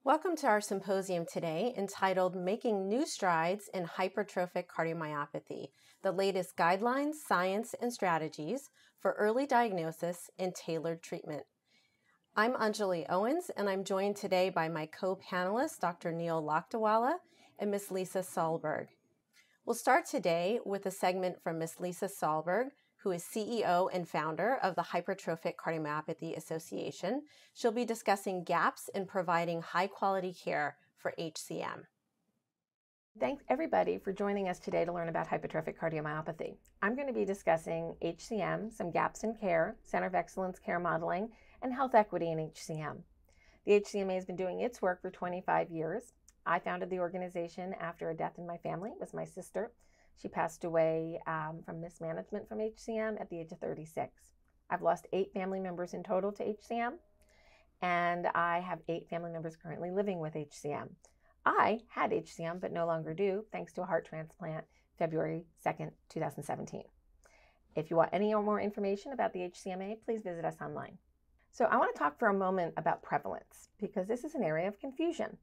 Welcome to our symposium today entitled Making New Strides in Hypertrophic Cardiomyopathy, the latest guidelines, science, and strategies for early diagnosis and tailored treatment. I'm Anjali Owens, and I'm joined today by my co-panelists, Dr. Neil Lakdawala and Ms. Lisa Sahlberg. We'll start today with a segment from Ms. Lisa Sahlberg, who is CEO and founder of the Hypertrophic Cardiomyopathy Association. She'll be discussing gaps in providing high-quality care for HCM. Thanks everybody for joining us today to learn about hypertrophic cardiomyopathy. I'm going to be discussing HCM, some gaps in care, Center of Excellence care modeling, and health equity in HCM. The HCMA has been doing its work for 25 years. I founded the organization after a death in my family. It was my sister. She passed away from mismanagement from HCM at the age of 36. I've lost 8 family members in total to HCM, and I have 8 family members currently living with HCM. I had HCM, but no longer do, thanks to a heart transplant February 2nd, 2017. If you want any more information about the HCMA, please visit us online. So I want to talk for a moment about prevalence, because this is an area of confusion.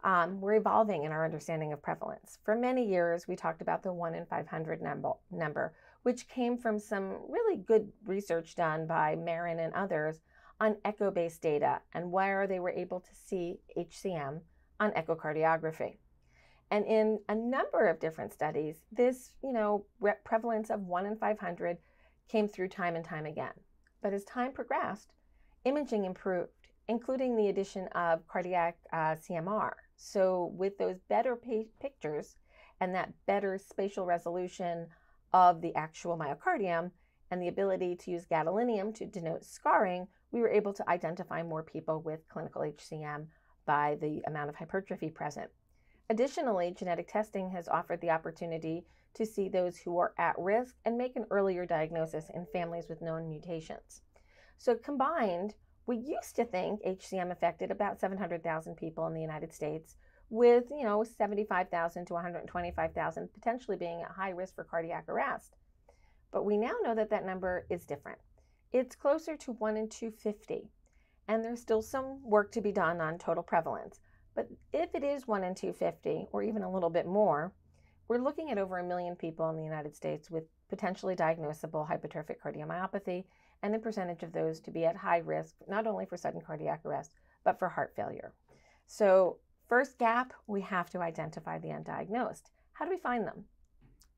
We're evolving in our understanding of prevalence. For many years, we talked about the 1 in 500 number, which came from some really good research done by Marin and others on echo-based data and where they were able to see HCM on echocardiography. And in a number of different studies, this, prevalence of 1 in 500 came through time and time again. But as time progressed, imaging improved, including the addition of cardiac CMR. So with those better pictures and that better spatial resolution of the actual myocardium and the ability to use gadolinium to denote scarring, we were able to identify more people with clinical HCM by the amount of hypertrophy present. Additionally, genetic testing has offered the opportunity to see those who are at risk and make an earlier diagnosis in families with known mutations. So combined, we used to think HCM affected about 700,000 people in the United States, with 75,000 to 125,000 potentially being at high risk for cardiac arrest. But we now know that that number is different. It's closer to 1 in 250, and there's still some work to be done on total prevalence. But if it is 1 in 250, or even a little bit more, we're looking at over 1 million people in the United States with potentially diagnosable hypertrophic cardiomyopathy, and the percentage of those to be at high risk, not only for sudden cardiac arrest, but for heart failure. So first gap, we have to identify the undiagnosed. How do we find them?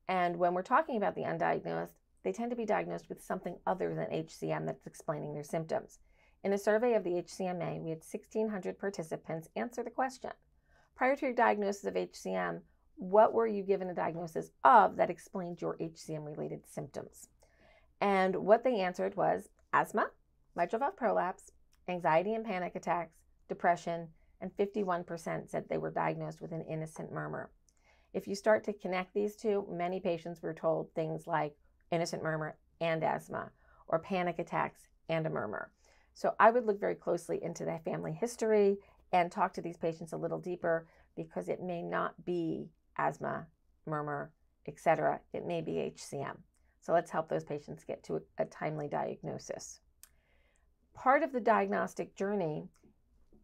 And when we're talking about the undiagnosed, they tend to be diagnosed with something other than HCM that's explaining their symptoms. In a survey of the HCMA, we had 1,600 participants answer the question. Prior to your diagnosis of HCM, what were you given a diagnosis of that explained your HCM-related symptoms? And what they answered was asthma, mitral valve prolapse, anxiety and panic attacks, depression, and 51% said they were diagnosed with an innocent murmur. If you start to connect these two, many patients were told things like innocent murmur and asthma, or panic attacks and a murmur. So I would look very closely into the family history and talk to these patients a little deeper, because it may not be asthma, murmur, etc. It may be HCM. So let's help those patients get to a timely diagnosis. Part of the diagnostic journey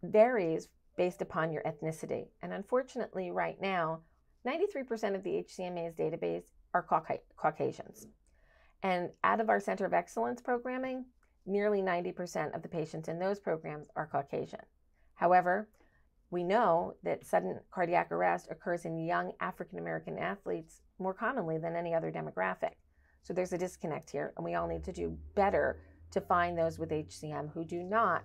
varies based upon your ethnicity. And unfortunately, right now, 93% of the HCMA's database are Caucasians. And out of our Center of Excellence programming, nearly 90% of the patients in those programs are Caucasian. However, we know that sudden cardiac arrest occurs in young African American athletes more commonly than any other demographic. So there's a disconnect here, and we all need to do better to find those with HCM who do not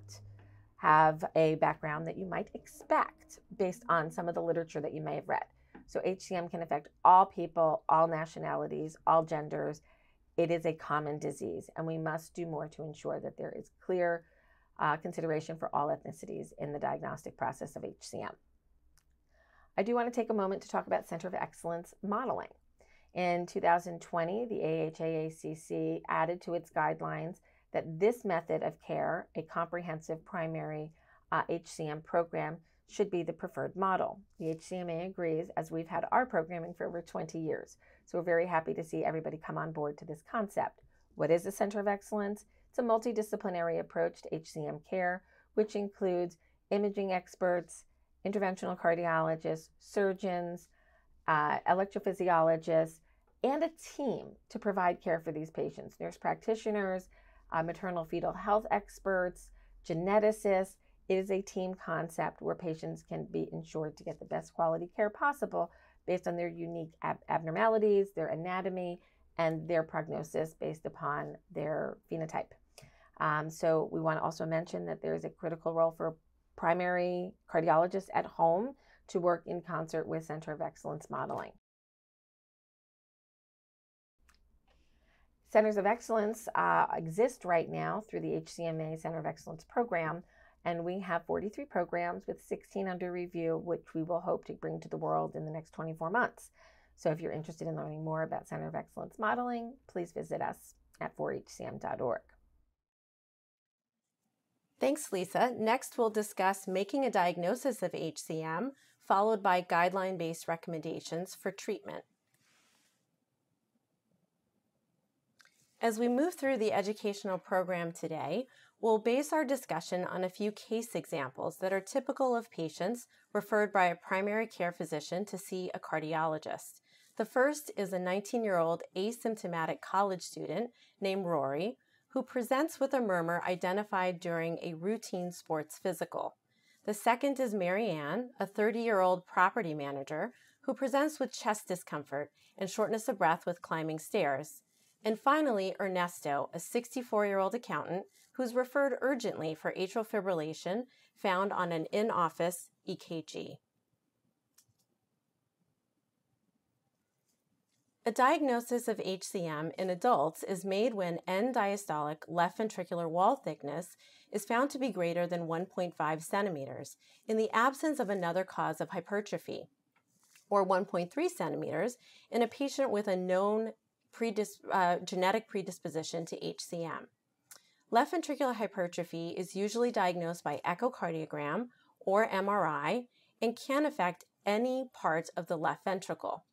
have a background that you might expect based on some of the literature that you may have read. So HCM can affect all people, all nationalities, all genders. It is a common disease, and we must do more to ensure that there is clear consideration for all ethnicities in the diagnostic process of HCM. I do want to take a moment to talk about Center of Excellence modeling. In 2020, the AHAIACC added to its guidelines that this method of care, a comprehensive primary HCM program, should be the preferred model. The HCMA agrees, as we've had our programming for over 20 years. So we're very happy to see everybody come on board to this concept. What is a Center of Excellence? It's a multidisciplinary approach to HCM care, which includes imaging experts, interventional cardiologists, surgeons, electrophysiologists, and a team to provide care for these patients, nurse practitioners, maternal fetal health experts, geneticists. It is a team concept where patients can be ensured to get the best quality care possible based on their unique abnormalities, their anatomy, and their prognosis based upon their phenotype. So we want to also mention that there is a critical role for primary cardiologists at home to work in concert with Center of Excellence modeling. Centers of Excellence exist right now through the HCMA Center of Excellence program, and we have 43 programs with 16 under review, which we will hope to bring to the world in the next 24 months. So if you're interested in learning more about Center of Excellence modeling, please visit us at 4hcm.org. Thanks, Lisa. Next, we'll discuss making a diagnosis of HCM, followed by guideline-based recommendations for treatment. As we move through the educational program today, we'll base our discussion on a few case examples that are typical of patients referred by a primary care physician to see a cardiologist. The first is a 19-year-old asymptomatic college student named Rory, who presents with a murmur identified during a routine sports physical. The second is Marianne, a 30-year-old property manager, who presents with chest discomfort and shortness of breath with climbing stairs. And finally, Ernesto, a 64-year-old accountant who's referred urgently for atrial fibrillation found on an in-office EKG. A diagnosis of HCM in adults is made when end-diastolic left ventricular wall thickness is found to be greater than 1.5 centimeters in the absence of another cause of hypertrophy, or 1.3 centimeters in a patient with a known genetic predisposition to HCM. Left ventricular hypertrophy is usually diagnosed by echocardiogram or MRI and can affect any part of the left ventricle.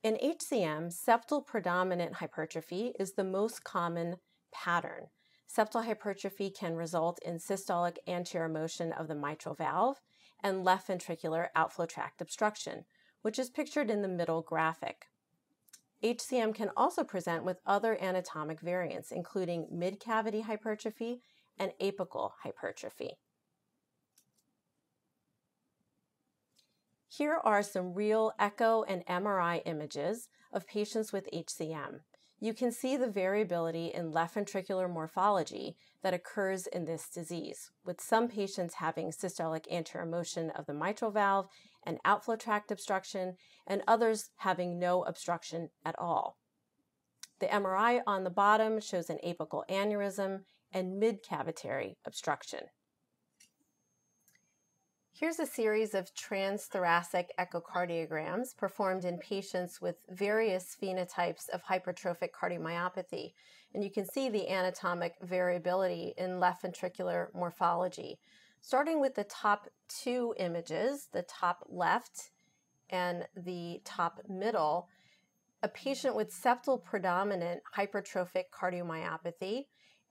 In HCM, septal predominant hypertrophy is the most common pattern. Septal hypertrophy can result in systolic anterior motion of the mitral valve and left ventricular outflow tract obstruction, which is pictured in the middle graphic. HCM can also present with other anatomic variants, including mid-cavity hypertrophy and apical hypertrophy. Here are some real echo and MRI images of patients with HCM. You can see the variability in left ventricular morphology that occurs in this disease, with some patients having systolic anterior motion of the mitral valve and outflow tract obstruction, and others having no obstruction at all. The MRI on the bottom shows an apical aneurysm and mid-cavitary obstruction. Here's a series of transthoracic echocardiograms performed in patients with various phenotypes of hypertrophic cardiomyopathy. And you can see the anatomic variability in left ventricular morphology. Starting with the top two images, the top left and the top middle, a patient with septal predominant hypertrophic cardiomyopathy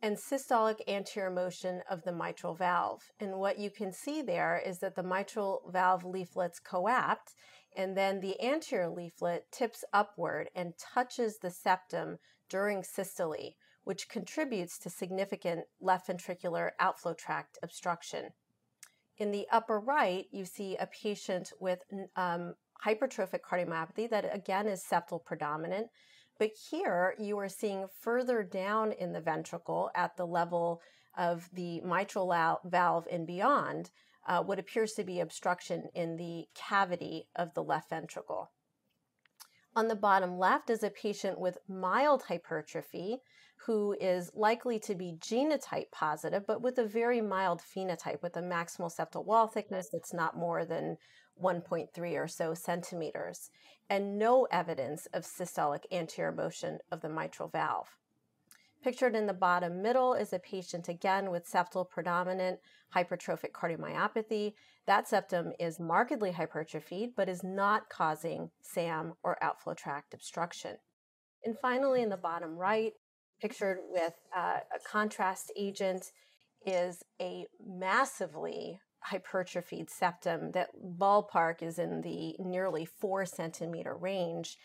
and systolic anterior motion of the mitral valve. And what you can see there is that the mitral valve leaflets coapt, and then the anterior leaflet tips upward and touches the septum during systole, which contributes to significant left ventricular outflow tract obstruction. In the upper right, you see a patient with hypertrophic cardiomyopathy that again is septal predominant. But here you are seeing further down in the ventricle at the level of the mitral valve and beyond what appears to be obstruction in the cavity of the left ventricle. On the bottom left is a patient with mild hypertrophy who is likely to be genotype positive, but with a very mild phenotype with a maximal septal wall thickness that's not more than 1.3 or so centimeters, and no evidence of systolic anterior motion of the mitral valve. Pictured in the bottom middle is a patient again with septal predominant hypertrophic cardiomyopathy. That septum is markedly hypertrophied, but is not causing SAM or outflow tract obstruction. And finally, in the bottom right, pictured with a contrast agent is a massively hypertrophied septum that ballpark is in the nearly 4 centimeter range.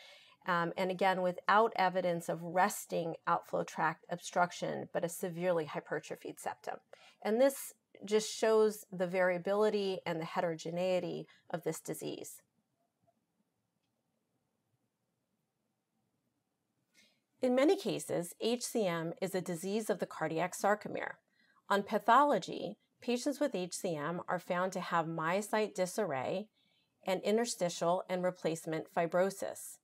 And again, without evidence of resting outflow tract obstruction, but a severely hypertrophied septum. And this just shows the variability and the heterogeneity of this disease. In many cases, HCM is a disease of the cardiac sarcomere. On pathology, patients with HCM are found to have myocyte disarray and interstitial and replacement fibrosis.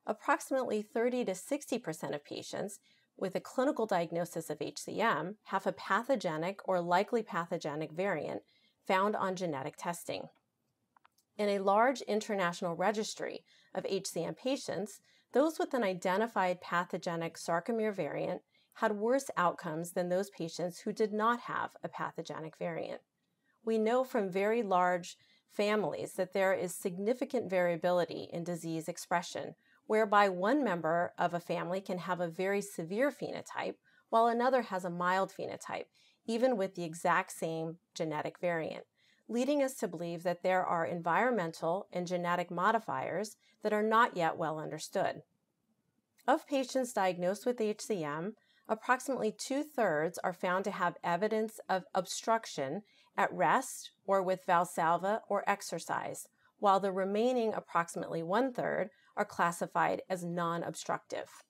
Approximately 30 to 60% of patients with a clinical diagnosis of HCM have a pathogenic or likely pathogenic variant found on genetic testing. In a large international registry of HCM patients, those with an identified pathogenic sarcomere variant had worse outcomes than those patients who did not have a pathogenic variant. We know from very large families that there is significant variability in disease expression, whereby one member of a family can have a very severe phenotype while another has a mild phenotype, even with the exact same genetic variant, leading us to believe that there are environmental and genetic modifiers that are not yet well understood. Of patients diagnosed with HCM, approximately 2/3 are found to have evidence of obstruction at rest or with Valsalva or exercise, while the remaining approximately 1/3 are classified as non-obstructive.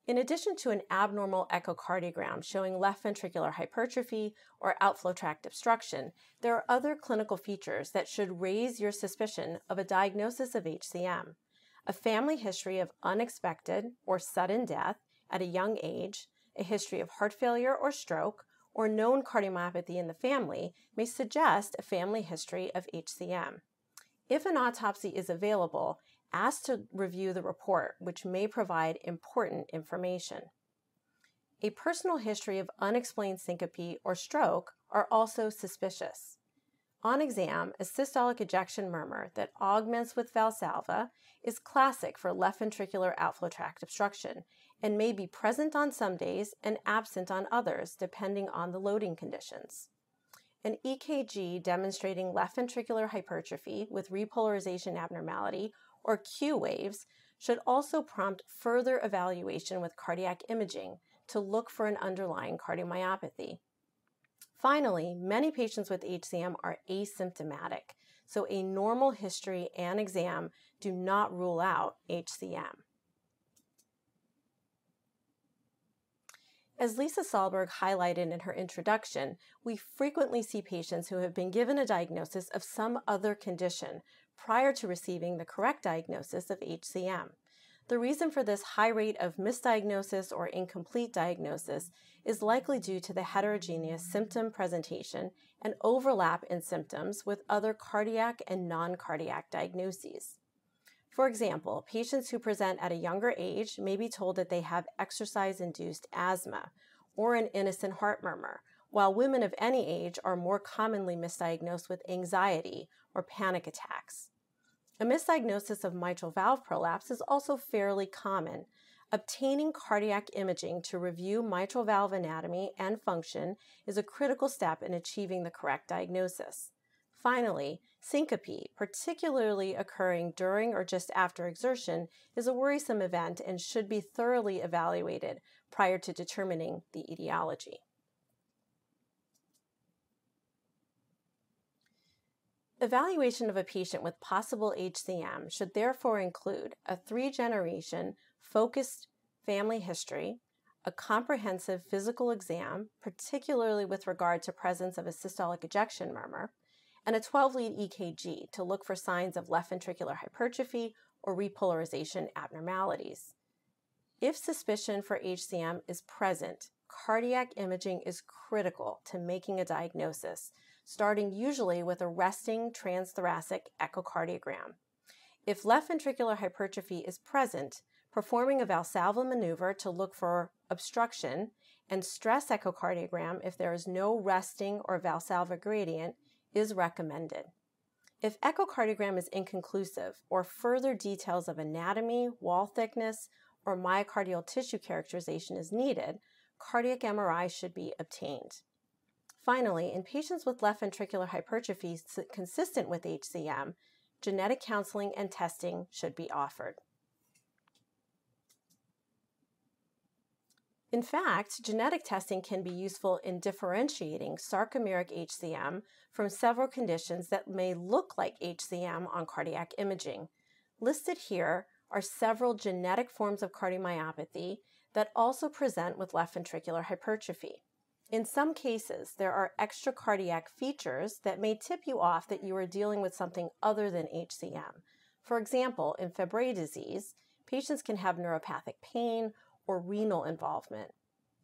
In addition to an abnormal echocardiogram showing left ventricular hypertrophy or outflow tract obstruction, there are other clinical features that should raise your suspicion of a diagnosis of HCM. A family history of unexpected or sudden death at a young age, a history of heart failure or stroke, or known cardiomyopathy in the family may suggest a family history of HCM. If an autopsy is available, ask to review the report, which may provide important information. A personal history of unexplained syncope or stroke are also suspicious. On exam, a systolic ejection murmur that augments with Valsalva is classic for left ventricular outflow tract obstruction and may be present on some days and absent on others, depending on the loading conditions. An EKG demonstrating left ventricular hypertrophy with repolarization abnormality or Q waves should also prompt further evaluation with cardiac imaging to look for an underlying cardiomyopathy. Finally, many patients with HCM are asymptomatic, so a normal history and exam do not rule out HCM. As Lisa Sahlberg highlighted in her introduction, we frequently see patients who have been given a diagnosis of some other condition prior to receiving the correct diagnosis of HCM. The reason for this high rate of misdiagnosis or incomplete diagnosis is likely due to the heterogeneous symptom presentation and overlap in symptoms with other cardiac and non-cardiac diagnoses. For example, patients who present at a younger age may be told that they have exercise-induced asthma or an innocent heart murmur, while women of any age are more commonly misdiagnosed with anxiety or panic attacks. A misdiagnosis of mitral valve prolapse is also fairly common. Obtaining cardiac imaging to review mitral valve anatomy and function is a critical step in achieving the correct diagnosis. Finally, syncope, particularly occurring during or just after exertion, is a worrisome event and should be thoroughly evaluated prior to determining the etiology. Evaluation of a patient with possible HCM should therefore include a 3-generation focused family history, a comprehensive physical exam, particularly with regard to presence of a systolic ejection murmur, and a 12-lead EKG to look for signs of left ventricular hypertrophy or repolarization abnormalities. If suspicion for HCM is present, cardiac imaging is critical to making a diagnosis, starting usually with a resting transthoracic echocardiogram. If left ventricular hypertrophy is present, performing a Valsalva maneuver to look for obstruction and stress echocardiogram if there is no resting or Valsalva gradient is recommended. If echocardiogram is inconclusive or further details of anatomy, wall thickness, or myocardial tissue characterization is needed, cardiac MRI should be obtained. Finally, in patients with left ventricular hypertrophy consistent with HCM, genetic counseling and testing should be offered. In fact, genetic testing can be useful in differentiating sarcomeric HCM from several conditions that may look like HCM on cardiac imaging. Listed here are several genetic forms of cardiomyopathy that also present with left ventricular hypertrophy. In some cases, there are extracardiac features that may tip you off that you are dealing with something other than HCM. For example, in Fabry disease, patients can have neuropathic pain or renal involvement.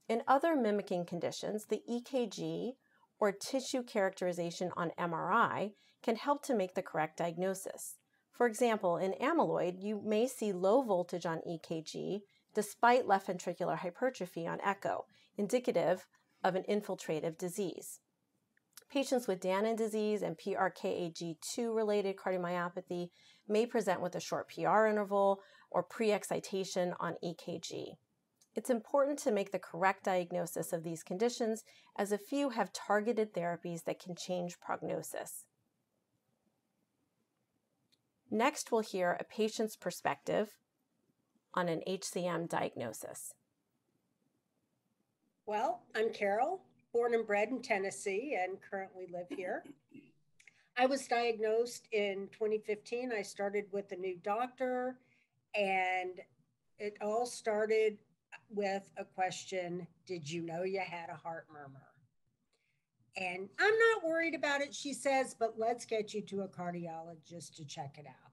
In other mimicking conditions, the EKG or tissue characterization on MRI can help to make the correct diagnosis. For example, in amyloid, you may see low voltage on EKG despite left ventricular hypertrophy on echo, indicative of an infiltrative disease. Patients with Danon disease and PRKAG2 related cardiomyopathy may present with a short PR interval or pre-excitation on EKG. It's important to make the correct diagnosis of these conditions, as a few have targeted therapies that can change prognosis. Next, we'll hear a patient's perspective on an HCM diagnosis. Well, I'm Carol, born and bred in Tennessee and currently live here. I was diagnosed in 2015. I started with a new doctor, and it all started with a question: did you know you had a heart murmur? And I'm not worried about it, she says, but let's get you to a cardiologist to check it out.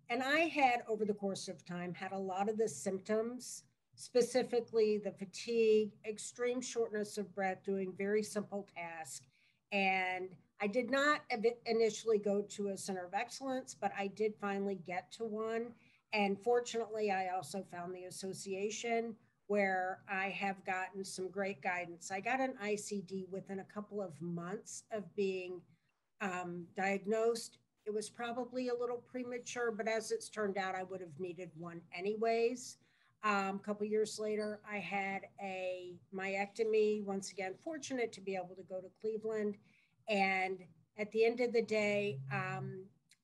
And I had, over the course of time, had a lot of the symptoms, specifically the fatigue, extreme shortness of breath, doing very simple tasks. And I did not initially go to a center of excellence, but I did finally get to one. And fortunately, I also found the association, where I have gotten some great guidance. I got an ICD within a couple of months of being diagnosed. It was probably a little premature, but as it's turned out, I would have needed one anyways. A couple years later, I had a myectomy. Once again, fortunate to be able to go to Cleveland. And at the end of the day,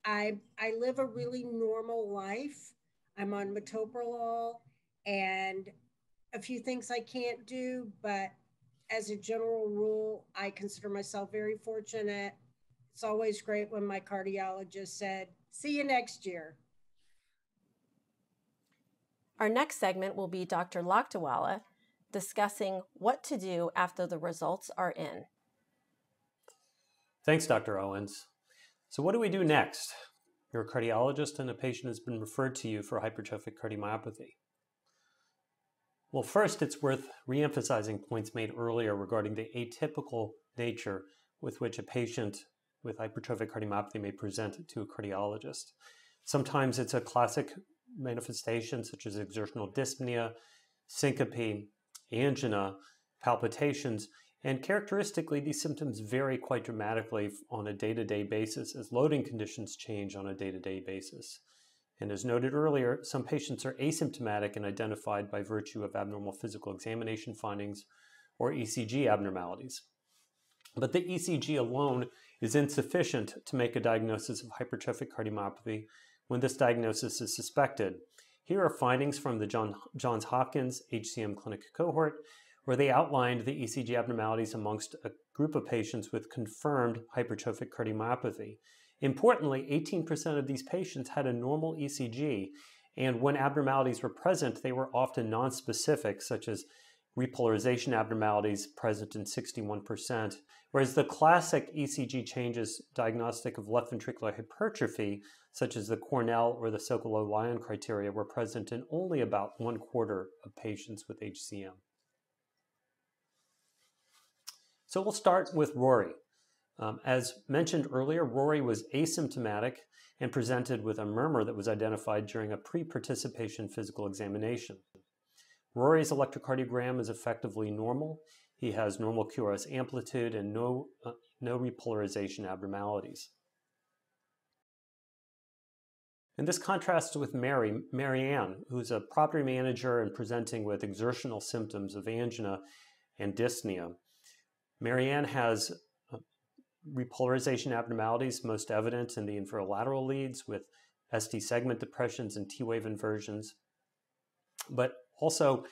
I live a really normal life. I'm on metoprolol and a few things I can't do, but as a general rule, I consider myself very fortunate. It's always great when my cardiologist said, "See you next year." Our next segment will be Dr. Lakdawala discussing what to do after the results are in. Thanks, Dr. Owens. So what do we do next? You're a cardiologist and a patient has been referred to you for hypertrophic cardiomyopathy. Well, first, it's worth re-emphasizing points made earlier regarding the atypical nature with which a patient with hypertrophic cardiomyopathy may present to a cardiologist. Sometimes it's a classic manifestation such as exertional dyspnea, syncope, angina, palpitations, and characteristically, these symptoms vary quite dramatically on a day-to-day basis as loading conditions change on a day-to-day basis. And as noted earlier, some patients are asymptomatic and identified by virtue of abnormal physical examination findings or ECG abnormalities. But the ECG alone is insufficient to make a diagnosis of hypertrophic cardiomyopathy when this diagnosis is suspected. Here are findings from the Johns Hopkins HCM clinic cohort, where they outlined the ECG abnormalities amongst a group of patients with confirmed hypertrophic cardiomyopathy. Importantly, 18% of these patients had a normal ECG, and when abnormalities were present, they were often nonspecific, such as repolarization abnormalities present in 61%, whereas the classic ECG changes diagnostic of left ventricular hypertrophy, such as the Cornell or the Sokolow-Lyon criteria, were present in only about 1/4 of patients with HCM. So we'll start with Rory. As mentioned earlier, Rory was asymptomatic and presented with a murmur that was identified during a pre-participation physical examination. Rory's electrocardiogram is effectively normal. He has normal QRS amplitude and no repolarization abnormalities. And this contrasts with Marianne, who's a property manager and presenting with exertional symptoms of angina and dyspnea. Marianne has repolarization abnormalities, most evident in the inferolateral leads with ST segment depressions and T-wave inversions, but also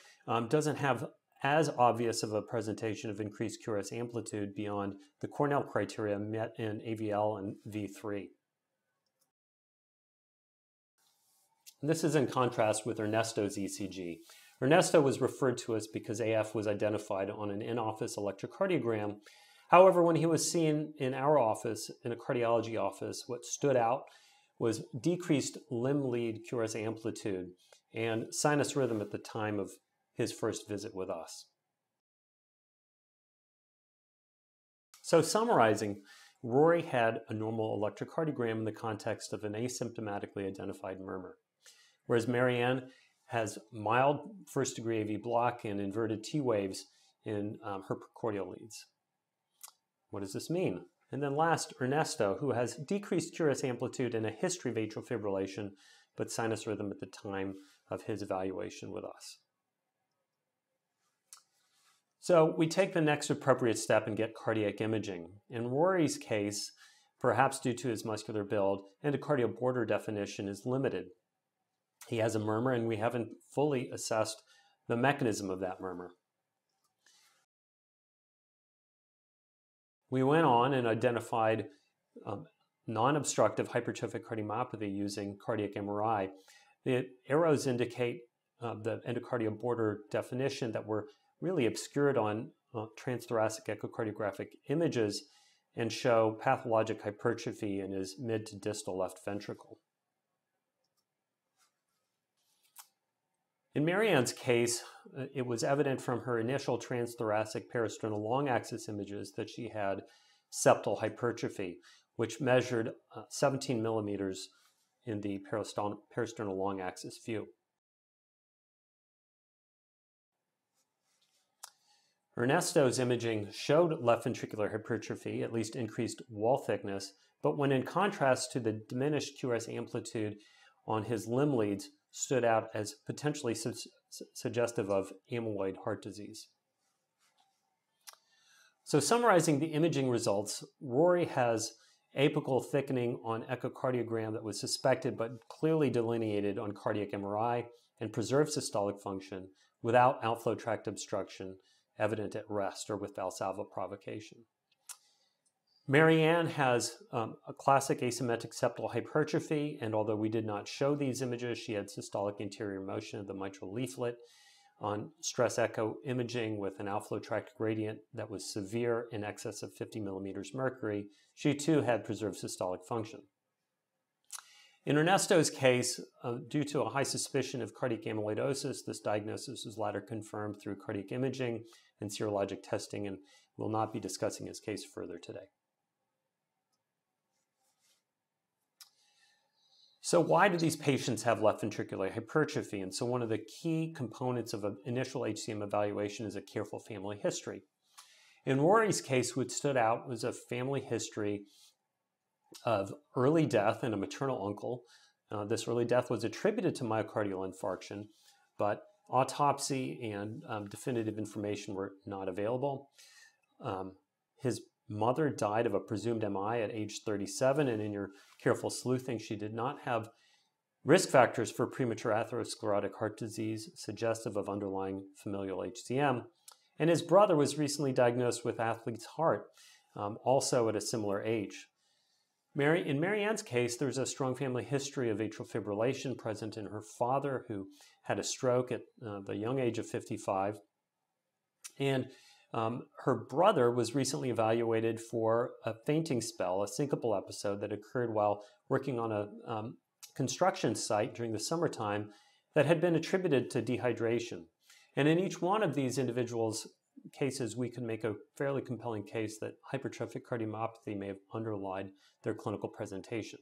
doesn't have as obvious of a presentation of increased QRS amplitude beyond the Cornell criteria met in AVL and V3. This is in contrast with Ernesto's ECG. Ernesto was referred to us because AF was identified on an in-office electrocardiogram. However, when he was seen in our office, in a cardiology office, what stood out was decreased limb lead QRS amplitude and sinus rhythm at the time of his first visit with us. So summarizing, Rory had a normal electrocardiogram in the context of an asymptomatically identified murmur, whereas Marianne has mild first-degree AV block and inverted T waves in her precordial leads. What does this mean? And then last, Ernesto, who has decreased QRS amplitude and a history of atrial fibrillation, but sinus rhythm at the time of his evaluation with us. So we take the next appropriate step and get cardiac imaging. In Rory's case, perhaps due to his muscular build, endocardial border definition is limited. He has a murmur, and we haven't fully assessed the mechanism of that murmur. We went on and identified non-obstructive hypertrophic cardiomyopathy using cardiac MRI. The arrows indicate the endocardial border definition that were really obscured on transthoracic echocardiographic images and show pathologic hypertrophy in his mid to distal left ventricle. In Marianne's case, it was evident from her initial transthoracic parasternal long axis images that she had septal hypertrophy, which measured 17 millimeters in the parasternal long axis view. Ernesto's imaging showed left ventricular hypertrophy, at least increased wall thickness, but when in contrast to the diminished QRS amplitude on his limb leads, stood out as potentially suggestive of amyloid heart disease. So summarizing the imaging results, Rory has apical thickening on echocardiogram that was suspected but clearly delineated on cardiac MRI and preserved systolic function without outflow tract obstruction evident at rest or with Valsalva provocation. Marianne has a classic asymmetric septal hypertrophy, and although we did not show these images, she had systolic anterior motion of the mitral leaflet on stress echo imaging with an outflow tract gradient that was severe in excess of 50 millimeters mercury. She too had preserved systolic function. In Ernesto's case, due to a high suspicion of cardiac amyloidosis, this diagnosis was later confirmed through cardiac imaging and serologic testing, and we'll not be discussing his case further today. So why do these patients have left ventricular hypertrophy? And so one of the key components of an initial HCM evaluation is a careful family history. In Rory's case, what stood out was a family history of early death in a maternal uncle. This early death was attributed to myocardial infarction, but autopsy and definitive information were not available. His mother died of a presumed MI at age 37, and in your careful sleuthing, she did not have risk factors for premature atherosclerotic heart disease suggestive of underlying familial HCM. And his brother was recently diagnosed with athlete's heart, also at a similar age. In Marianne's case, there's a strong family history of atrial fibrillation present in her father, who had a stroke at the young age of 55. And her brother was recently evaluated for a fainting spell, a syncopal episode that occurred while working on a construction site during the summertime that had been attributed to dehydration. And in each one of these individuals' cases, we can make a fairly compelling case that hypertrophic cardiomyopathy may have underlied their clinical presentation.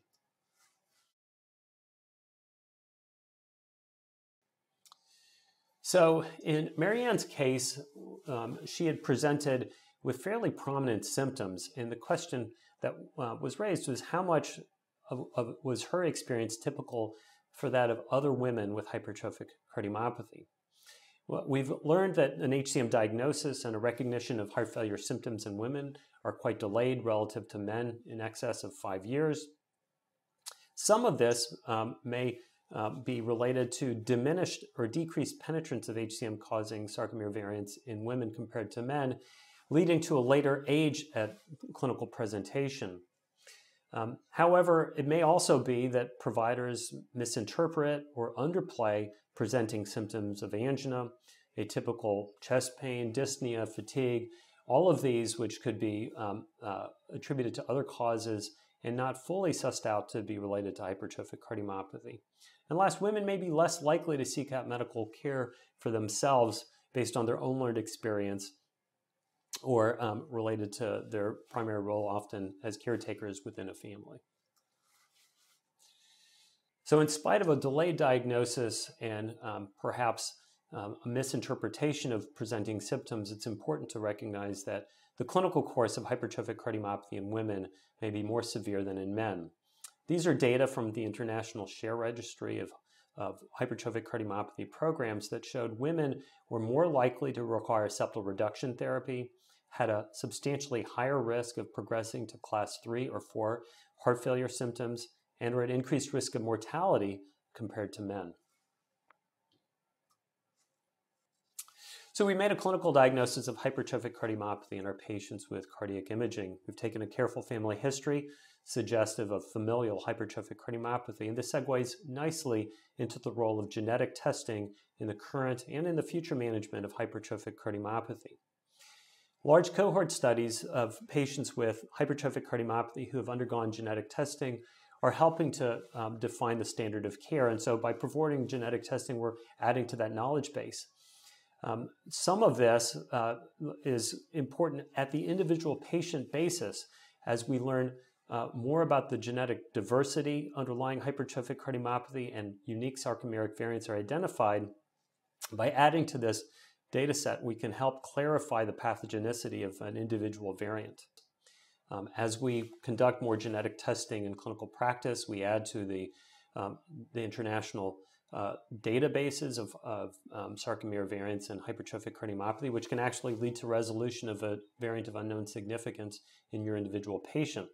So in Marianne's case, she had presented with fairly prominent symptoms, and the question that was raised was how much was her experience typical for that of other women with hypertrophic cardiomyopathy? Well, we've learned that an HCM diagnosis and a recognition of heart failure symptoms in women are quite delayed relative to men in excess of 5 years. Some of this may be related to diminished or decreased penetrance of HCM causing sarcomere variants in women compared to men, leading to a later age at clinical presentation. However, it may also be that providers misinterpret or underplay presenting symptoms of angina, atypical chest pain, dyspnea, fatigue, all of these which could be attributed to other causes and not fully sussed out to be related to hypertrophic cardiomyopathy. And last, women may be less likely to seek out medical care for themselves based on their own learned experience or related to their primary role often as caretakers within a family. So in spite of a delayed diagnosis and perhaps a misinterpretation of presenting symptoms, it's important to recognize that the clinical course of hypertrophic cardiomyopathy in women may be more severe than in men. These are data from the International Share Registry of hypertrophic cardiomyopathy programs that showed women were more likely to require septal reduction therapy, had a substantially higher risk of progressing to class 3 or 4 heart failure symptoms, and were at increased risk of mortality compared to men. So we made a clinical diagnosis of hypertrophic cardiomyopathy in our patients with cardiac imaging. We've taken a careful family history suggestive of familial hypertrophic cardiomyopathy, and this segues nicely into the role of genetic testing in the current and in the future management of hypertrophic cardiomyopathy. Large cohort studies of patients with hypertrophic cardiomyopathy who have undergone genetic testing are helping to define the standard of care, and so by performing genetic testing, we're adding to that knowledge base. Some of this is important at the individual patient basis as we learn more about the genetic diversity underlying hypertrophic cardiomyopathy and unique sarcomeric variants are identified. By adding to this data set, we can help clarify the pathogenicity of an individual variant. As we conduct more genetic testing in clinical practice, we add to the international databases of sarcomere variants and hypertrophic cardiomyopathy, which can actually lead to resolution of a variant of unknown significance in your individual patient.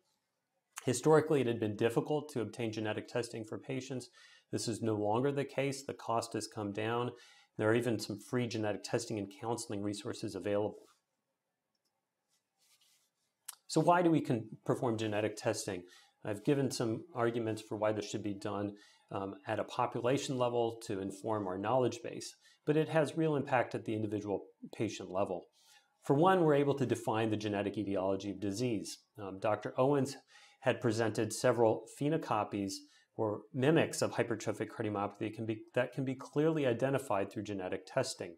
Historically, it had been difficult to obtain genetic testing for patients. This is no longer the case. The cost has come down. There are even some free genetic testing and counseling resources available. So why do we perform genetic testing? I've given some arguments for why this should be done at a population level to inform our knowledge base, but it has real impact at the individual patient level. For one, we're able to define the genetic etiology of disease. Dr. Owens had presented several phenocopies or mimics of hypertrophic cardiomyopathy that can be clearly identified through genetic testing.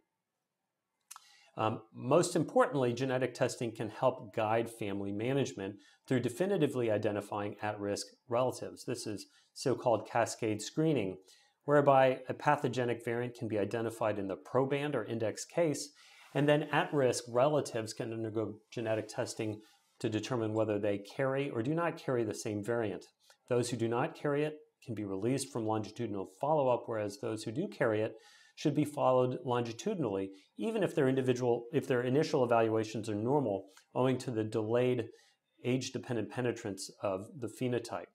Most importantly, genetic testing can help guide family management through definitively identifying at-risk relatives. This is so-called cascade screening, whereby a pathogenic variant can be identified in the proband or index case, and then at-risk relatives can undergo genetic testing to determine whether they carry or do not carry the same variant. Those who do not carry it can be released from longitudinal follow-up, whereas those who do carry it should be followed longitudinally, even if their initial evaluations are normal, owing to the delayed age-dependent penetrance of the phenotype.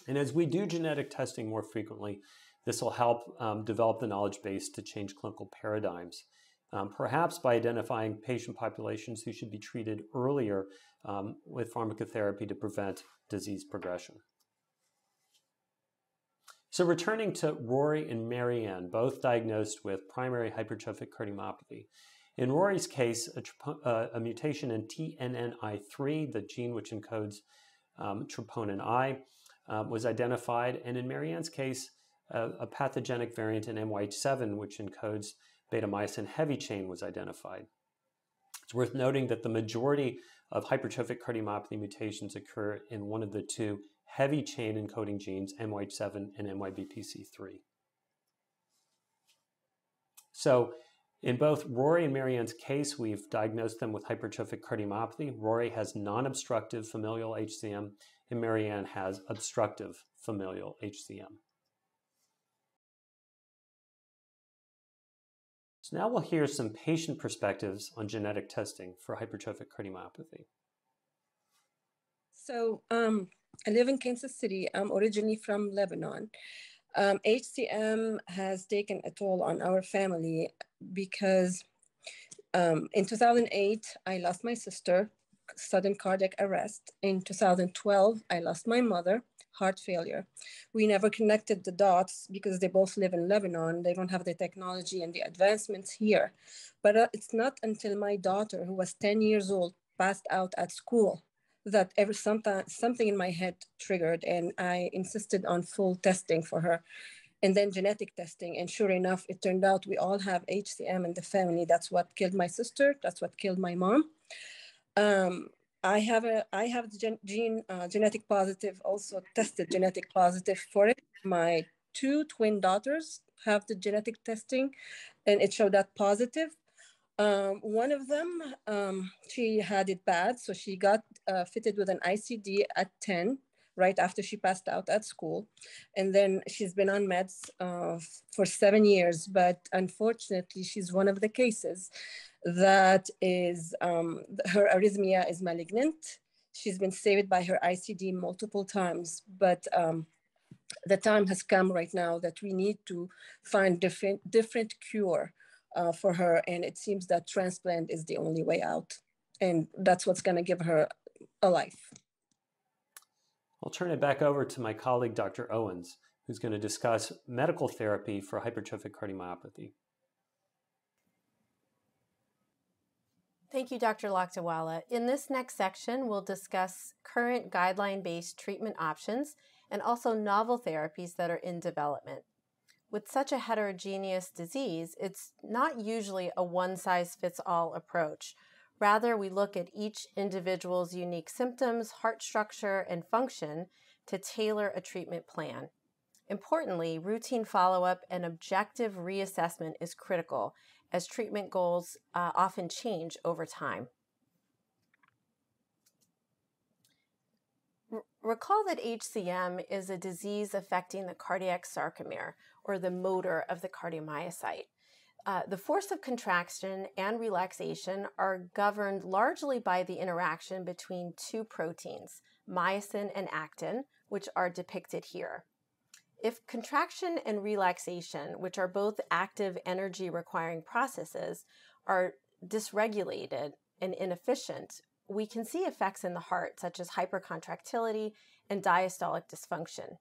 And as we do genetic testing more frequently, this will help develop the knowledge base to change clinical paradigms, perhaps by identifying patient populations who should be treated earlier with pharmacotherapy to prevent disease progression. So returning to Rory and Marianne, both diagnosed with primary hypertrophic cardiomyopathy. In Rory's case, a mutation in TNNI3, the gene which encodes troponin I, was identified, and in Marianne's case, a pathogenic variant in MYH7, which encodes beta-myosin heavy chain, was identified. It's worth noting that the majority of hypertrophic cardiomyopathy mutations occur in one of the two heavy chain encoding genes, MYH7 and MYBPC3. So in both Rory and Marianne's case, we've diagnosed them with hypertrophic cardiomyopathy. Rory has non-obstructive familial HCM, and Marianne has obstructive familial HCM. So now we'll hear some patient perspectives on genetic testing for hypertrophic cardiomyopathy. So I live in Kansas City. I'm originally from Lebanon. HCM has taken a toll on our family because in 2008, I lost my sister, sudden cardiac arrest. In 2012, I lost my mother, heart failure. We never connected the dots because they both live in Lebanon. They don't have the technology and the advancements here. But it's not until my daughter, who was 10 years old, passed out at school that something in my head triggered, and I insisted on full testing for her. And then genetic testing. And sure enough, it turned out we all have HCM in the family. That's what killed my sister. That's what killed my mom. I have the genetic positive, also tested genetic positive for it. My 2 twin daughters have the genetic testing, and it showed that positive. One of them, she had it bad. So she got fitted with an ICD at 10, right after she passed out at school. And then she's been on meds for 7 years, but unfortunately, she's one of the cases that is, her arrhythmia is malignant. She's been saved by her ICD multiple times, but the time has come right now that we need to find different cure for her. And it seems that transplant is the only way out. And that's what's gonna give her a life. I'll turn it back over to my colleague, Dr. Owens, who's going to discuss medical therapy for hypertrophic cardiomyopathy. Thank you, Dr. Lakdawala. In this next section, we'll discuss current guideline-based treatment options and also novel therapies that are in development. With such a heterogeneous disease, it's not usually a one-size-fits-all approach. Rather, we look at each individual's unique symptoms, heart structure, and function to tailor a treatment plan. Importantly, routine follow-up and objective reassessment is critical, as treatment goals often change over time. Recall that HCM is a disease affecting the cardiac sarcomere, or the motor of the cardiomyocyte. The force of contraction and relaxation are governed largely by the interaction between 2 proteins, myosin and actin, which are depicted here. If contraction and relaxation, which are both active energy-requiring processes, are dysregulated and inefficient, we can see effects in the heart, such as hypercontractility and diastolic dysfunction.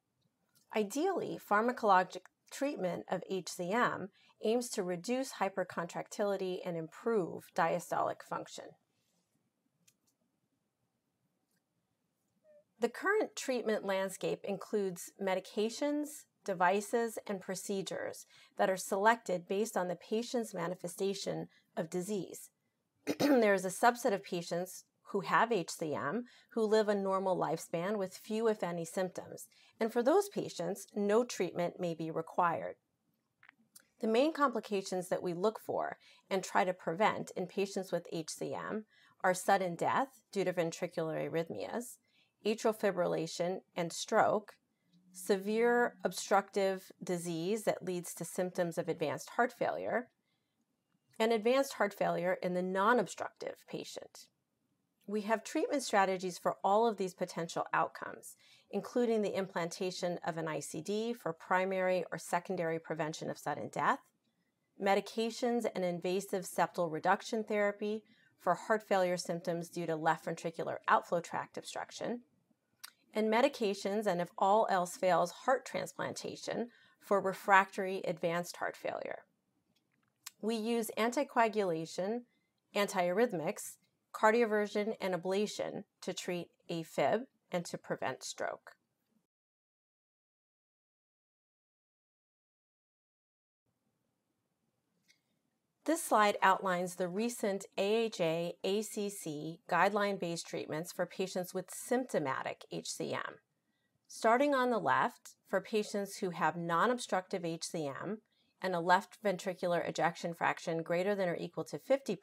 Ideally, pharmacologic treatment of HCM aims to reduce hypercontractility and improve diastolic function. The current treatment landscape includes medications, devices, and procedures that are selected based on the patient's manifestation of disease. There is a subset of patients who have HCM who live a normal lifespan with few, if any, symptoms. And for those patients, no treatment may be required. The main complications that we look for and try to prevent in patients with HCM are sudden death due to ventricular arrhythmias, atrial fibrillation and stroke, severe obstructive disease that leads to symptoms of advanced heart failure, and advanced heart failure in the non-obstructive patient. We have treatment strategies for all of these potential outcomes, including the implantation of an ICD for primary or secondary prevention of sudden death, medications and invasive septal reduction therapy for heart failure symptoms due to left ventricular outflow tract obstruction, and medications, and if all else fails, heart transplantation for refractory advanced heart failure. We use anticoagulation, antiarrhythmics, cardioversion, and ablation to treat AFib and to prevent stroke. This slide outlines the recent AHAIACC guideline-based treatments for patients with symptomatic HCM. Starting on the left, for patients who have non-obstructive HCM and a left ventricular ejection fraction greater than or equal to 50%,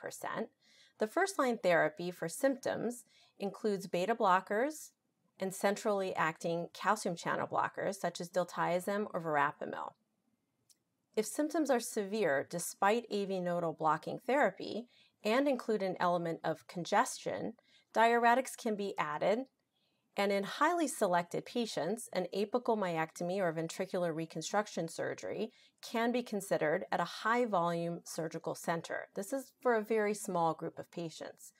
the first-line therapy for symptoms includes beta blockers, and centrally acting calcium channel blockers such as diltiazem or verapamil. If symptoms are severe despite AV nodal blocking therapy and include an element of congestion, diuretics can be added, and in highly selected patients, an apical myectomy or ventricular reconstruction surgery can be considered at a high-volume surgical center. This is for a very small group of patients.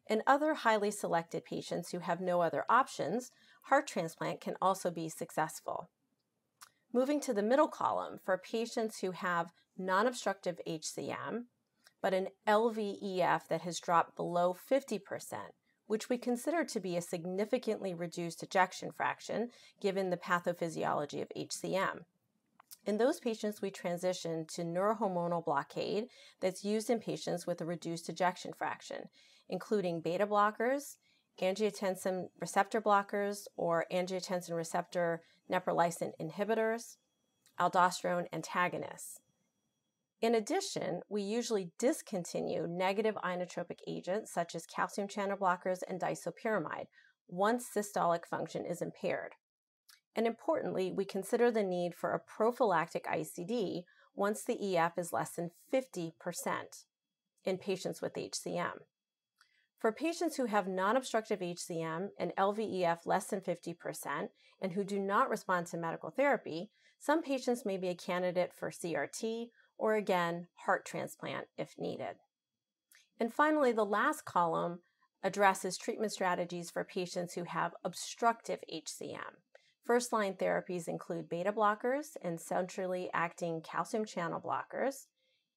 In other highly selected patients who have no other options, heart transplant can also be successful. Moving to the middle column, for patients who have non-obstructive HCM, but an LVEF that has dropped below 50%, which we consider to be a significantly reduced ejection fraction given the pathophysiology of HCM. In those patients, we transition to neurohormonal blockade that's used in patients with a reduced ejection fraction, including beta blockers, angiotensin receptor blockers, or angiotensin receptor neprilysin inhibitors, aldosterone antagonists. In addition, we usually discontinue negative inotropic agents such as calcium channel blockers and disopyramide once systolic function is impaired. And importantly, we consider the need for a prophylactic ICD once the EF is less than 50% in patients with HCM. For patients who have non-obstructive HCM and LVEF less than 50% and who do not respond to medical therapy, some patients may be a candidate for CRT or again, heart transplant if needed. And finally, the last column addresses treatment strategies for patients who have obstructive HCM. First-line therapies include beta blockers and centrally acting calcium channel blockers,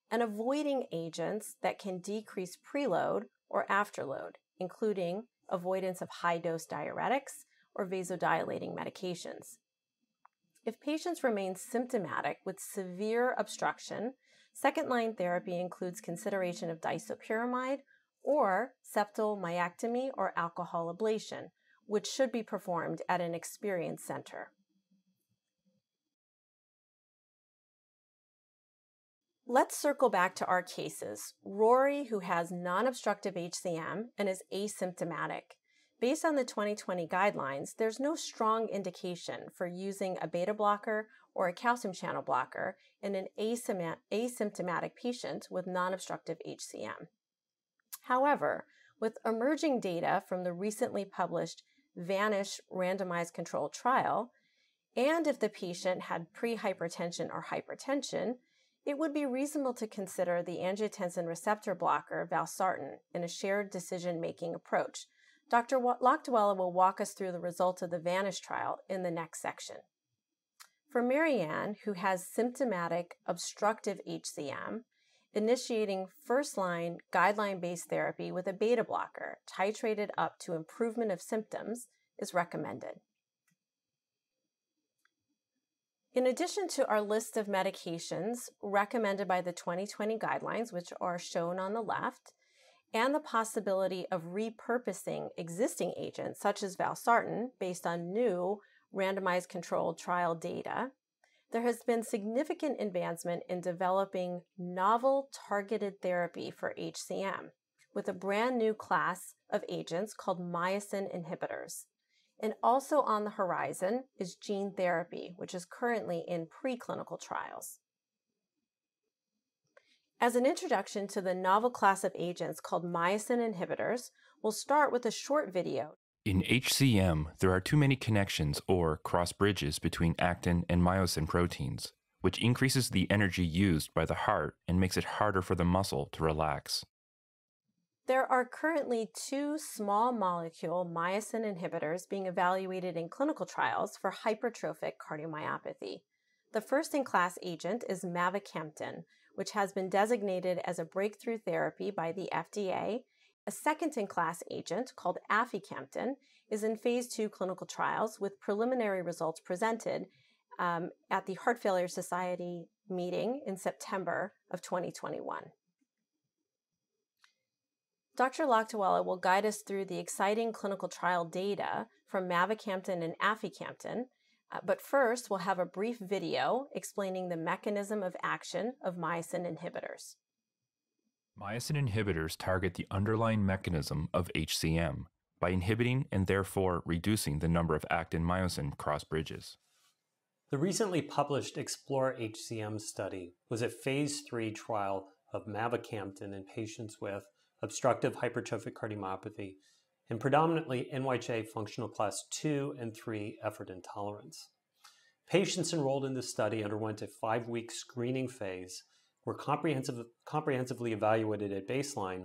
and avoiding agents that can decrease preload or afterload, including avoidance of high-dose diuretics or vasodilating medications. If patients remain symptomatic with severe obstruction, second-line therapy includes consideration of disopyramide or septal myectomy or alcohol ablation, which should be performed at an experienced center. Let's circle back to our cases. Rory, who has non-obstructive HCM and is asymptomatic. Based on the 2020 guidelines, there's no strong indication for using a beta blocker or a calcium channel blocker in an asymptomatic patient with non-obstructive HCM. However, with emerging data from the recently published VANISH randomized controlled trial, and if the patient had prehypertension or hypertension, it would be reasonable to consider the angiotensin receptor blocker valsartan in a shared decision-making approach. Dr. Lakdawala will walk us through the results of the VANISH trial in the next section. For Marianne, who has symptomatic obstructive HCM, initiating first-line guideline-based therapy with a beta blocker titrated up to improvement of symptoms is recommended. In addition to our list of medications recommended by the 2020 guidelines, which are shown on the left, and the possibility of repurposing existing agents such as valsartan based on new randomized controlled trial data, there has been significant advancement in developing novel targeted therapy for HCM with a brand new class of agents called myosin inhibitors. And also on the horizon is gene therapy, which is currently in preclinical trials. As an introduction to the novel class of agents called myosin inhibitors, we'll start with a short video. In HCM, there are too many connections or cross bridges between actin and myosin proteins, which increases the energy used by the heart and makes it harder for the muscle to relax. There are currently 2 small molecule myosin inhibitors being evaluated in clinical trials for hypertrophic cardiomyopathy. The first-in-class agent is mavacamten, which has been designated as a breakthrough therapy by the FDA. A second-in-class agent called aficamten is in phase 2 clinical trials with preliminary results presented at the Heart Failure Society meeting in September of 2021. Dr. Lakdawala will guide us through the exciting clinical trial data from mavacamten and aficamten, but first we'll have a brief video explaining the mechanism of action of myosin inhibitors. Myosin inhibitors target the underlying mechanism of HCM by inhibiting and therefore reducing the number of actin-myosin cross bridges. The recently published EXPLORER-HCM study was a phase 3 trial of mavacamten in patients with obstructive hypertrophic cardiomyopathy and predominantly NYHA functional class 2 and 3 effort intolerance. Patients enrolled in this study underwent a 5-week screening phase, were comprehensively evaluated at baseline,